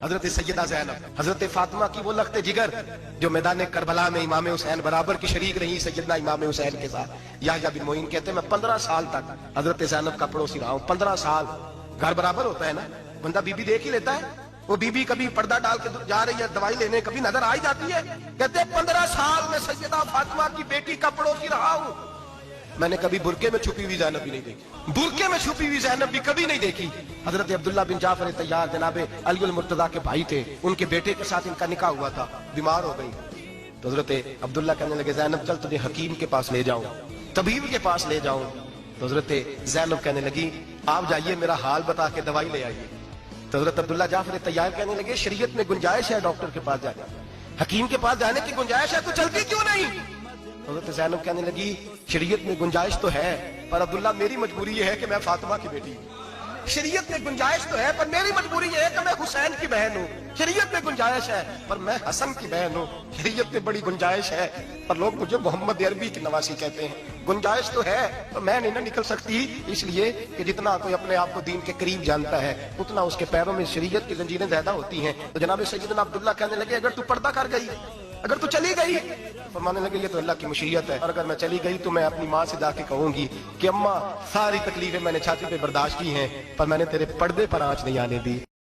حضرت سیدہ زینب، حضرت فاطمہ کی وہ لخت جگر جو میدان کربلا میں امام حسین برابر کی شریک رہی سیدنا امام حسین کے ساتھ۔ یحییٰ بن معین کہتے ہیں میں 15 سال تک حضرت زینب کا پڑوسی رہا ہوں۔ 15 سال گھر برابر ہوتا ہے نا، بندہ بی بی دیکھ ہی لیتا ہے۔ وہ بی بی کبھی پردہ ڈال کے جا رہی ہے دوائی لینے، کبھی نظر آ ہی جاتی ہے۔ کہتے ہیں 15 سال میں سیدہ فاطمہ کی بیٹی کا پڑوسی رہا ہوں، میں نے کبھی برقعے میں چھپی ہوئی زینب بھی نہیں دیکھی، برقعے میں چھپی ہوئی زینب بھی کبھی نہیں دیکھی۔ حضرت عبداللہ بن جعفر طیار جناب علی المرتضیٰ کے بھائی تھے، ان کے بیٹے کے ساتھ ان کا نکاح ہوا تھا، بیمار ہو گئی تو حضرت عبداللہ کہنے لگے زینب چل تجھے حکیم کے پاس لے جاؤں، طبیب کے پاس لے جاؤں۔ تو حضرت زینب کہنے لگی آپ جائیے میرا حال بتا کے دوائی لے آئیے۔ تو حضرت عبداللہ جعفر طیار کہنے لگے شریعت میں گنجائش ہے ڈاکٹر کے پاس جانے، حکیم کے پاس جانے کی گنجائش ہے تو چلتی کیوں نہیں؟ حضرت زینب کہنے لگی شریعت میں گنجائش تو ہے پر عبداللہ میری مجبوری یہ ہے کہ میں فاطمہ کی بیٹی ہوں۔ شریعت میں گنجائش تو ہے پر میری مجبوری یہ ہے کہ میں حسین کی بہن ہوں۔ شریعت میں گنجائش ہے پر میں حسن کی بہن ہوں۔ شریعت میں بڑی گنجائش ہے پر لوگ مجھے محمد عربی کی نواسی کہتے ہیں۔ گنجائش تو ہے پر میں نہیں نکل سکتی، اس لیے کہ جتنا کوئی اپنے آپ کو دین کے قریب جانتا ہے اتنا اس کے پیروں میں شریعت کی زنجیریں زیادہ ہوتی ہیں۔ تو جناب سیدنا عبداللہ کہنے لگے اگر تو پردہ کر گئی، اگر تو چلی گئی، فرمانے لگے یہ تو اللہ کی مشیت ہے، اور اگر میں چلی گئی تو میں اپنی ماں سے جا کے کہوں گی کہ اماں ساری تکلیفیں میں نے چھاتی پہ برداشت کی ہیں پر میں نے تیرے پردے پر آنچ نہیں آنے دی۔